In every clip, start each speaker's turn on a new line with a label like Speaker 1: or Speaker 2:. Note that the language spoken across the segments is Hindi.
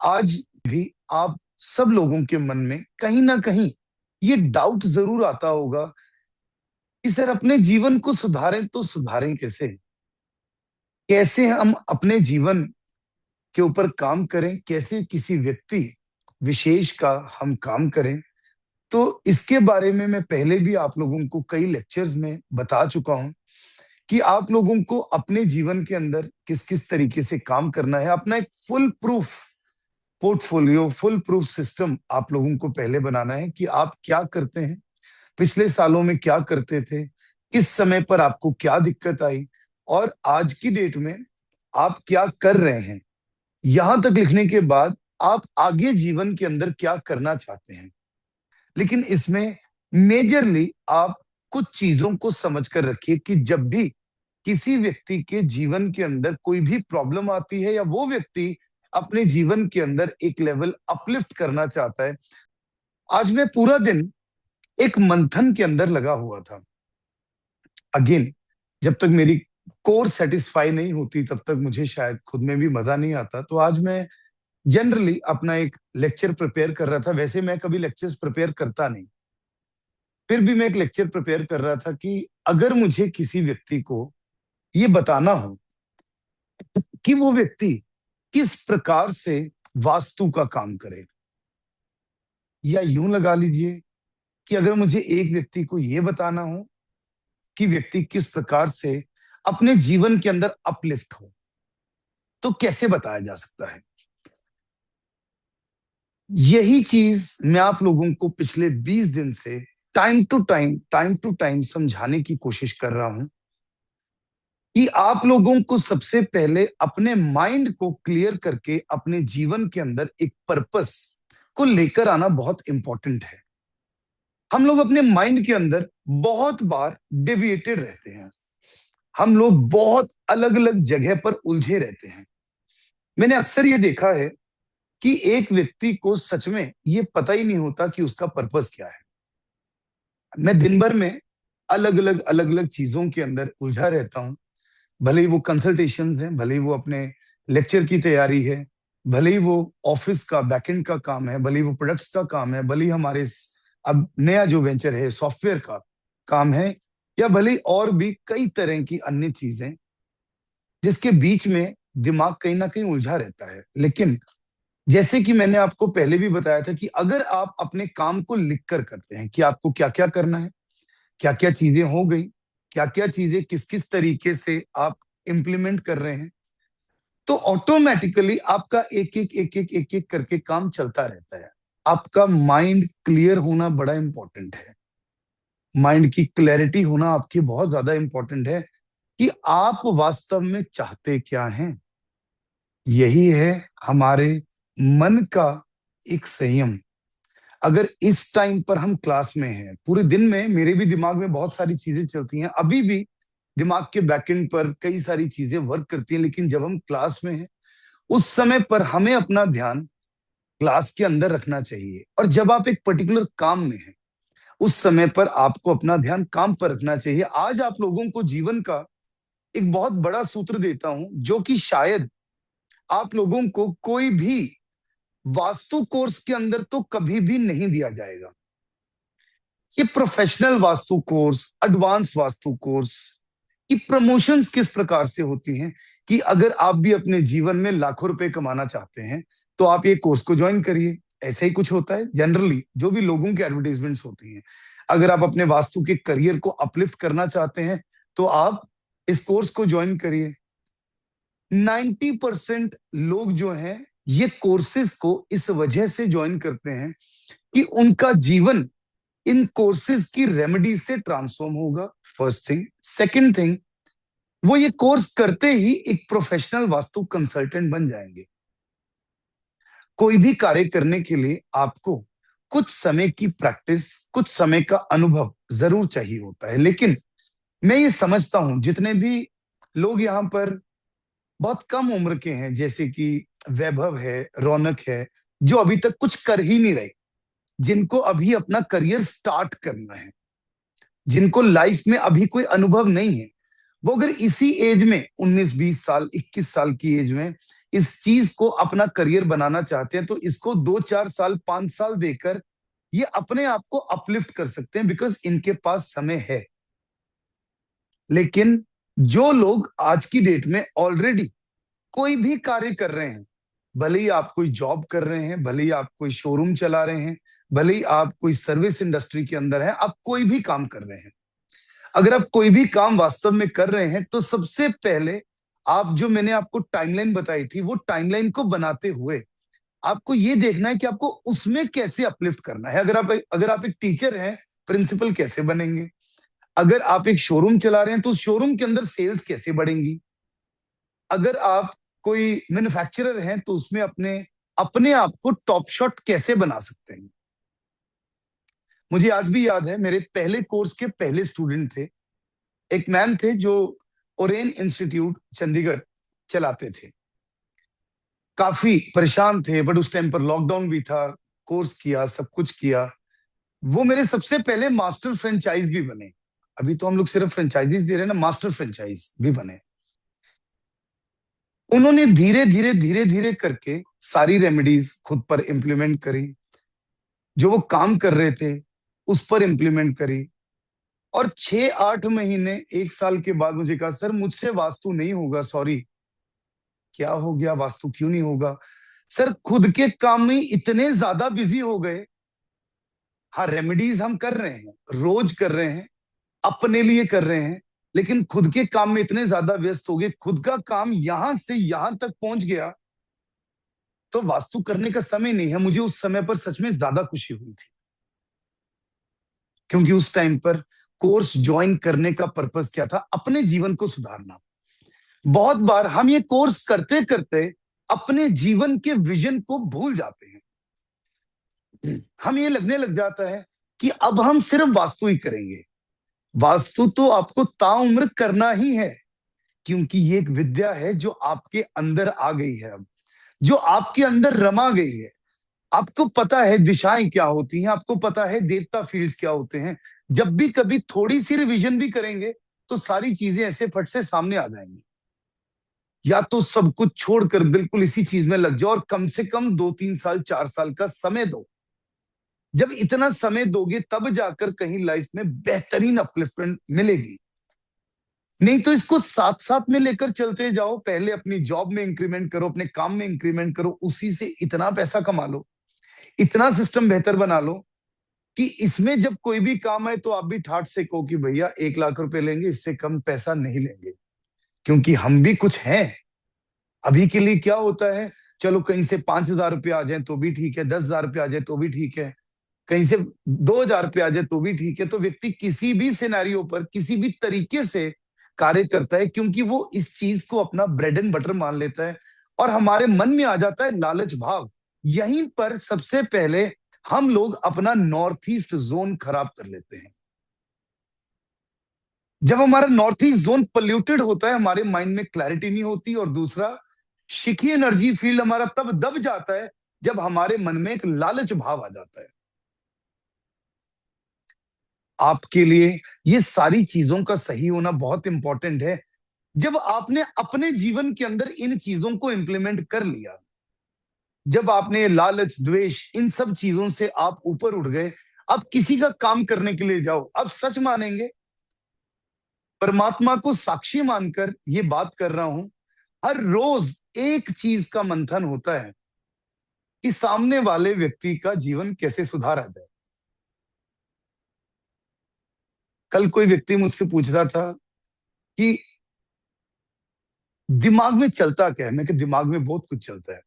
Speaker 1: आज भी आप सब लोगों के मन में कहीं ना कहीं ये डाउट जरूर आता होगा कि सर अपने जीवन को सुधारें तो सुधारें कैसे। कैसे हम अपने जीवन के ऊपर काम करें, कैसे किसी व्यक्ति विशेष का हम काम करें। तो इसके बारे में मैं पहले भी आप लोगों को कई लेक्चर्स में बता चुका हूं कि आप लोगों को अपने जीवन के अंदर किस किस तरीके से काम करना है। अपना एक full proof portfolio, full proof system आप लोगों को पहले बनाना है कि आप क्या करते हैं, पिछले सालों में क्या करते थे, किस समय पर आपको क्या दिक्कत आई और आज की डेट में आप क्या कर रहे हैं। यहां तक लिखने के बाद आप आगे जीवन के अंदर क्या करना चाहते हैं। लेकिन इसमें मेजरली आप कुछ चीजों को समझ कर रखिए कि जब भी किसी व्यक्ति के जीवन के अंदर कोई भी प्रॉब्लम आती है या वो व्यक्ति अपने जीवन के अंदर एक लेवल अपलिफ्ट करना चाहता है। आज मैं पूरा दिन एक मंथन के अंदर लगा हुआ था। अगेन, जब तक मेरी कोर सेटिस्फाई नहीं होती तब तक मुझे शायद खुद में भी मजा नहीं आता। तो आज मैं जनरली अपना एक लेक्चर प्रिपेयर कर रहा था। वैसे मैं कभी लेक्चर्स प्रिपेयर करता नहीं, फिर भी मैं एक लेक्चर प्रिपेयर कर रहा था कि अगर मुझे किसी व्यक्ति को ये बताना हो कि वो व्यक्ति किस प्रकार से वास्तु का काम करे, या यूं लगा लीजिए कि अगर मुझे एक व्यक्ति को ये बताना हो कि व्यक्ति किस प्रकार से अपने जीवन के अंदर अपलिफ्ट हो, तो कैसे बताया जा सकता है। यही चीज मैं आप लोगों को पिछले 20 दिन से टाइम टू टाइम समझाने की कोशिश कर रहा हूं कि आप लोगों को सबसे पहले अपने माइंड को क्लियर करके अपने जीवन के अंदर एक पर्पस को लेकर आना बहुत इंपॉर्टेंट है। हम लोग अपने माइंड के अंदर बहुत बार डेविएटेड रहते हैं। हम लोग बहुत अलग अलग जगह पर उलझे रहते हैं। मैंने अक्सर ये देखा है कि एक व्यक्ति को सच में ये पता ही नहीं होता कि उसका पर्पस क्या है। मैं दिन भर में अलग अलग चीजों के अंदर उलझा रहता हूं। भले ही वो कंसल्टेशंस हैं, भले ही वो अपने लेक्चर की तैयारी है, भले ही वो ऑफिस का बैकएंड का काम है, भले ही वो प्रोडक्ट्स का काम है, भले ही हमारे अब नया जो वेंचर है सॉफ्टवेयर का काम है, या भले ही और भी कई तरह की अन्य चीजें जिसके बीच में दिमाग कहीं ना कहीं उलझा रहता है। लेकिन जैसे कि मैंने आपको पहले भी बताया था कि अगर आप अपने काम को लिख कर करते हैं कि आपको क्या क्या करना है, क्या क्या चीजें हो गई, क्या क्या चीजें किस किस तरीके से आप इम्प्लीमेंट कर रहे हैं, तो ऑटोमेटिकली आपका एक एक करके काम चलता रहता है। आपका माइंड क्लियर होना बड़ा इंपॉर्टेंट है। माइंड की क्लैरिटी होना आपकी बहुत ज्यादा इंपॉर्टेंट है कि आप वास्तव में चाहते क्या हैं। यही है हमारे मन का एक संयम। अगर इस टाइम पर हम क्लास में हैं, पूरे दिन में मेरे भी दिमाग में बहुत सारी चीजें चलती हैं, अभी भी दिमाग के बैकएंड पर कई सारी चीजें वर्क करती हैं, लेकिन जब हम क्लास में हैं उस समय पर हमें अपना ध्यान क्लास के अंदर रखना चाहिए। और जब आप एक पर्टिकुलर काम में हैं उस समय पर आपको अपना ध्यान काम पर रखना चाहिए। आज आप लोगों को जीवन का एक बहुत बड़ा सूत्र देता हूं जो कि शायद आप लोगों को कोई भी वास्तु कोर्स के अंदर तो कभी भी नहीं दिया जाएगा। ये professional vastu course, advance vastu course की प्रमोशंस किस प्रकार से होती हैं कि अगर आप भी अपने जीवन में लाखों रुपए कमाना चाहते हैं तो आप ये कोर्स को ज्वाइन करिए। ऐसा ही कुछ होता है जनरली जो भी लोगों की एडवर्टाइजमेंट्स होती हैं। अगर आप अपने वास्तु के करियर को अपलिफ्ट करना चाहते हैं तो आप इस कोर्स को ज्वाइन करिए। 90% लोग जो हैं ये कोर्सेज को इस वजह से ज्वाइन करते हैं कि उनका जीवन इन कोर्सेज की रेमेडी से ट्रांसफॉर्म होगा। First thing. सेकंड थिंग, वो ये कोर्स करते ही एक प्रोफेशनल वास्तु कंसल्टेंट बन जाएंगे। कोई भी कार्य करने के लिए आपको कुछ समय की प्रैक्टिस, कुछ समय का अनुभव जरूर चाहिए होता है। लेकिन मैं ये समझता हूं जितने भी लोग यहाँ पर बहुत कम उम्र के हैं, जैसे कि वैभव है, रौनक है, जो अभी तक कुछ कर ही नहीं रहे, जिनको अभी अपना करियर स्टार्ट करना है, जिनको लाइफ में अभी कोई अनुभव नहीं है, वो अगर इसी एज में 19-20 साल 21 साल की एज में इस चीज को अपना करियर बनाना चाहते हैं तो इसको 2-4 साल 5 साल देकर ये अपने आप को अपलिफ्ट कर सकते हैं, बिकॉज इनके पास समय है। लेकिन जो लोग आज की डेट में ऑलरेडी कोई भी कार्य कर रहे हैं, भले ही आप कोई जॉब कर रहे हैं, भले ही आप कोई शोरूम चला रहे हैं, भले ही आप कोई सर्विस इंडस्ट्री के अंदर हैं, आप कोई भी काम कर रहे हैं, अगर आप कोई भी काम वास्तव में कर रहे हैं तो सबसे पहले आप, जो मैंने आपको टाइमलाइन बताई थी, वो टाइमलाइन को बनाते हुए आपको ये देखना है कि आपको उसमें कैसे अपलिफ्ट करना है। अगर आप एक टीचर हैं, प्रिंसिपल कैसे बनेंगे? अगर आप एक शोरूम चला रहे हैं तो उस शोरूम के अंदर सेल्स कैसे बढ़ेंगी? अगर आप कोई मैन्युफैक्चरर हैं तो उसमें अपने अपने आप को टॉप शॉट कैसे बना सकते हैं? मुझे आज भी याद है, मेरे पहले कोर्स के पहले स्टूडेंट थे, एक मैम थे जो ओरेन इंस्टीट्यूट चंडीगढ़ चलाते थे। काफी परेशान थे, बट उस टाइम पर लॉकडाउन भी था, कोर्स किया, सब कुछ किया। वो मेरे सबसे पहले मास्टर फ्रेंचाइज भी बने। अभी तो हम लोग सिर्फ फ्रेंचाइजीज दे रहे हैं ना, मास्टर फ्रेंचाइज भी बने। उन्होंने धीरे धीरे धीरे धीरे करके सारी रेमेडीज खुद पर इंप्लीमेंट करी, जो वो काम कर रहे थे उस पर इंप्लीमेंट करी, और 6-8 महीने 1 साल के बाद मुझे कहा, सर मुझसे वास्तु नहीं होगा, सॉरी। क्या हो गया? वास्तु क्यों नहीं होगा? सर खुद के काम में इतने ज्यादा बिजी हो गए। हाँ, रेमेडीज हम कर रहे हैं, रोज कर रहे हैं, अपने लिए कर रहे हैं, लेकिन खुद के काम में इतने ज्यादा व्यस्त हो गए, खुद का काम यहां से यहां तक पहुंच गया, तो वास्तु करने का समय नहीं है। मुझे उस समय पर सच में ज्यादा खुशी हुई थी, क्योंकि उस टाइम पर कोर्स ज्वाइन करने का पर्पस क्या था? अपने जीवन को सुधारना। बहुत बार हम ये कोर्स करते करते अपने जीवन के विजन को भूल जाते हैं। हम ये लगने लग जाता है कि अब हम सिर्फ वास्तु ही करेंगे। वास्तु तो आपको ताउम्र करना ही है, क्योंकि ये एक विद्या है जो आपके अंदर आ गई है, अब जो आपके अंदर रमा गई है। आपको पता है दिशाएं क्या होती हैं, आपको पता है देवता फील्ड्स क्या होते हैं। जब भी कभी थोड़ी सी रिवीजन भी करेंगे तो सारी चीजें ऐसे फट से सामने आ जाएंगी। या तो सब कुछ छोड़कर बिल्कुल इसी चीज में लग जाओ और कम से कम 2-3 साल 4 साल का समय दो। जब इतना समय दोगे तब जाकर कहीं लाइफ में बेहतरीन अपलिफ्टमेंट मिलेगी। नहीं तो इसको साथ साथ में लेकर चलते जाओ, पहले अपनी जॉब में इंक्रीमेंट करो, अपने काम में इंक्रीमेंट करो, उसी से इतना पैसा कमा लो, इतना सिस्टम बेहतर बना लो कि इसमें जब कोई भी काम है तो आप भी ठाट से कहो कि भैया 1 लाख रुपए लेंगे, इससे कम पैसा नहीं लेंगे, क्योंकि हम भी कुछ हैं। अभी के लिए क्या होता है, चलो कहीं से 5,000 रुपये आ जाए तो भी ठीक है, 10,000 रुपये आ जाए तो भी ठीक है, कहीं से 2,000 रुपये आ जाए तो भी ठीक है। तो व्यक्ति किसी भी सिनेरियो पर किसी भी तरीके से कार्य करता है, क्योंकि वो इस चीज को अपना ब्रेड एंड बटर मान लेता है, और हमारे मन में आ जाता है लालच भाव। यहीं पर सबसे पहले हम लोग अपना नॉर्थ ईस्ट जोन खराब कर लेते हैं। जब हमारा नॉर्थ ईस्ट जोन पोल्यूटेड होता है, हमारे माइंड में क्लैरिटी नहीं होती, और दूसरा शिखी एनर्जी फील्ड हमारा तब दब जाता है जब हमारे मन में एक लालच भाव आ जाता है। आपके लिए ये सारी चीजों का सही होना बहुत इंपॉर्टेंट है। जब आपने अपने जीवन के अंदर इन चीजों को इंप्लीमेंट कर लिया, जब आपने लालच द्वेष इन सब चीजों से आप ऊपर उठ गए, अब किसी का काम करने के लिए जाओ, अब सच मानेंगे, परमात्मा को साक्षी मानकर ये बात कर रहा हूं, हर रोज एक चीज का मंथन होता है कि सामने वाले व्यक्ति का जीवन कैसे सुधारा जाए। कल कोई व्यक्ति मुझसे पूछ रहा था कि दिमाग में चलता क्या है। मैं कि दिमाग में बहुत कुछ चलता है।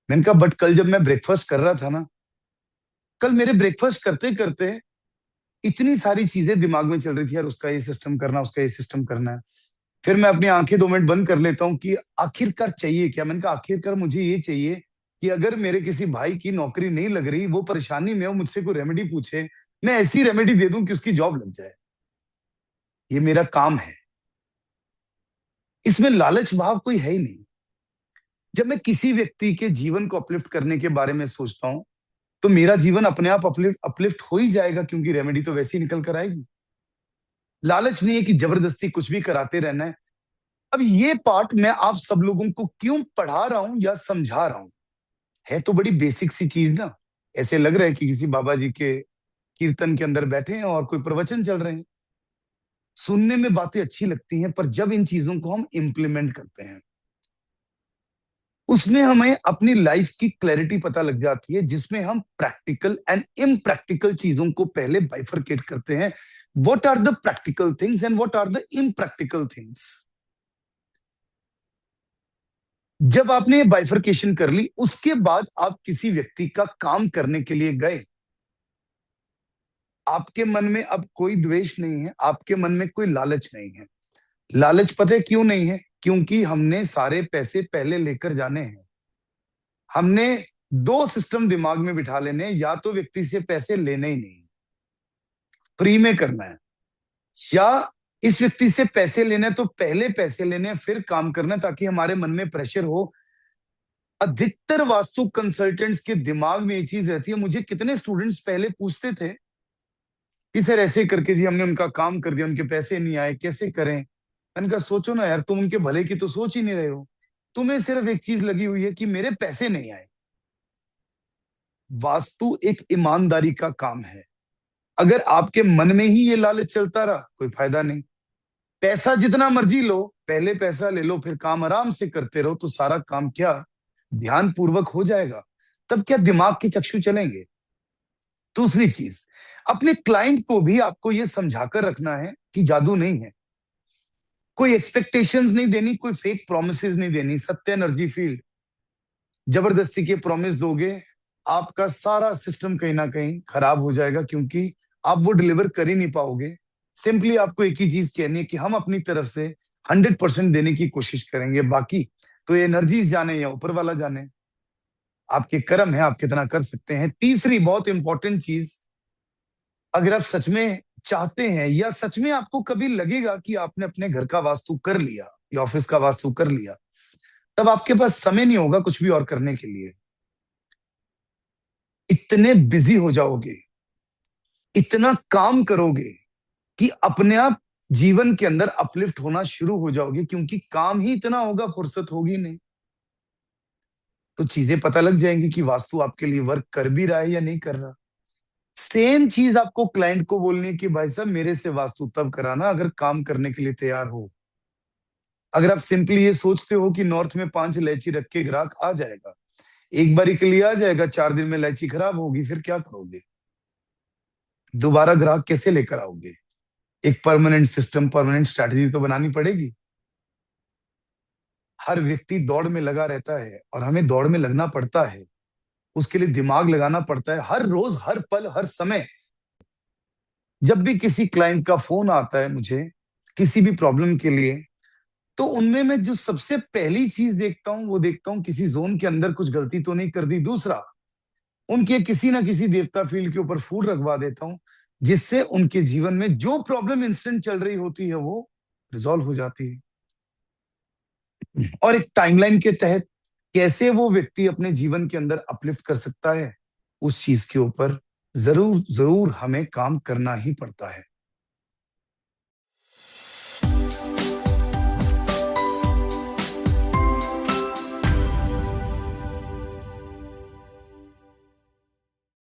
Speaker 1: मैंने कहा बट कल जब मैं ब्रेकफास्ट कर रहा था ना, कल मेरे ब्रेकफास्ट करते करते इतनी सारी चीजें दिमाग में चल रही थी, यार उसका ये सिस्टम करना, उसका ये सिस्टम करना है। फिर मैं अपनी आंखें 2 मिनट बंद कर लेता हूँ कि आखिरकार चाहिए क्या। मैंने कहा आखिरकार मुझे ये चाहिए कि अगर मेरे किसी भाई की नौकरी नहीं लग रही, वो परेशानी में हो, मुझसे कोई रेमेडी पूछे, मैं ऐसी रेमेडी दे दूं कि उसकी जॉब लग जाए। ये मेरा काम है, इसमें लालच भाव कोई है ही नहीं। जब मैं किसी व्यक्ति के जीवन को अपलिफ्ट करने के बारे में सोचता हूं तो मेरा जीवन अपने आप अपलिफ्ट हो ही जाएगा, क्योंकि रेमेडी तो वैसे ही निकल कर आएगी। लालच नहीं है कि जबरदस्ती कुछ भी कराते रहना है। अब ये पार्ट मैं आप सब लोगों को क्यों पढ़ा रहा हूं या समझा रहा हूं, है तो बड़ी बेसिक सी चीज ना। ऐसे लग रहा है कि किसी बाबा जी के कीर्तन के अंदर बैठे हैं और कोई प्रवचन चल रहे हैं। सुनने में बातें अच्छी लगती हैं, पर जब इन चीजों को हम इंप्लीमेंट करते हैं, उसमें हमें अपनी लाइफ की क्लैरिटी पता लग जाती है, जिसमें हम प्रैक्टिकल एंड इम्प्रैक्टिकल चीजों को पहले बाइफरकेट करते हैं। What are the practical things and what are the impractical things. जब आपने बाइफरकेशन कर ली, उसके बाद आप किसी व्यक्ति का काम करने के लिए गए, आपके मन में अब कोई द्वेष नहीं है, आपके मन में कोई लालच नहीं है। लालच पता है क्यों नहीं है? क्योंकि हमने सारे पैसे पहले लेकर जाने हैं। हमने दो सिस्टम दिमाग में बिठा लेने, या तो व्यक्ति से पैसे लेने ही नहीं, फ्री में करना है, या इस व्यक्ति से पैसे लेने तो पहले पैसे लेने फिर काम करना, ताकि हमारे मन में प्रेशर हो। अधिकतर वास्तु कंसल्टेंट्स के दिमाग में ये चीज रहती है। मुझे कितने स्टूडेंट्स पहले पूछते थे कि सर ऐसे करके जी हमने उनका काम कर दिया, उनके पैसे नहीं आए, कैसे करें। मैंने कहा सोचो ना यार, तुम उनके भले की तो सोच ही नहीं रहे हो। तुम्हें सिर्फ एक चीज लगी हुई है कि मेरे पैसे नहीं आए। वास्तु एक ईमानदारी का काम है। अगर आपके मन में ही ये लालच चलता रहा, कोई फायदा नहीं। पैसा जितना मर्जी लो, पहले पैसा ले लो, फिर काम आराम से करते रहो, तो सारा काम क्या ध्यान पूर्वक हो जाएगा। तब क्या दिमाग के चक्षु चलेंगे। दूसरी चीज, अपने क्लाइंट को भी आपको ये समझाकर रखना है कि जादू नहीं है, कोई एक्सपेक्टेशंस नहीं देनी, कोई फेक प्रोमिसेस नहीं देनी। सत्य एनर्जी फील्ड, जबरदस्ती के प्रॉमिस दोगे, आपका सारा सिस्टम कहीं ना कहीं खराब हो जाएगा, क्योंकि आप वो डिलीवर कर ही नहीं पाओगे। सिंपली आपको एक ही चीज कहनी है कि हम अपनी तरफ से 100% देने की कोशिश करेंगे, बाकी तो एनर्जीज जाने या ऊपर वाला जाने। आपके कर्म है, आप कितना कर सकते हैं। तीसरी बहुत इंपॉर्टेंट चीज, अगर आप सच में चाहते हैं, या सच में आपको कभी लगेगा कि आपने अपने घर का वास्तु कर लिया या ऑफिस का वास्तु कर लिया, तब आपके पास समय नहीं होगा कुछ भी और करने के लिए। इतने बिजी हो जाओगे, इतना काम करोगे कि अपने आप जीवन के अंदर अपलिफ्ट होना शुरू हो जाओगे, क्योंकि काम ही इतना होगा, फुर्सत होगी नहीं। तो चीजें पता लग जाएंगी कि वास्तु आपके लिए वर्क कर भी रहा है या नहीं कर रहा। सेम चीज आपको क्लाइंट को बोलनी है कि भाई साहब मेरे से वास्तु तब कराना अगर काम करने के लिए तैयार हो। अगर आप सिंपली ये सोचते हो कि नॉर्थ में 5 इलायची रख के ग्राहक आ जाएगा, एक बारी के लिए आ जाएगा, 4 दिन में इलायची खराब होगी, फिर क्या करोगे? दोबारा ग्राहक कैसे लेकर आओगे? एक परमानेंट सिस्टम, परमानेंट स्ट्रैटेजी तो बनानी पड़ेगी। हर व्यक्ति दौड़ में लगा रहता है, और हमें दौड़ में लगना पड़ता है। उसके लिए दिमाग लगाना पड़ता है, हर रोज, हर पल, हर समय। जब भी किसी क्लाइंट का फोन आता है मुझे किसी भी प्रॉब्लम के लिए, तो उनमें मैं जो सबसे पहली चीज देखता हूं, वो देखता हूं किसी जोन के अंदर कुछ गलती तो नहीं कर दी। दूसरा, उनके किसी ना किसी देवता फील्ड के ऊपर फूल रखवा देता हूं, जिससे उनके जीवन में जो प्रॉब्लम इंस्टेंट चल रही होती है वो रिजॉल्व हो जाती है। और एक टाइमलाइन के तहत कैसे वो व्यक्ति अपने जीवन के अंदर अपलिफ्ट कर सकता है, उस चीज के ऊपर जरूर जरूर हमें काम करना ही पड़ता है।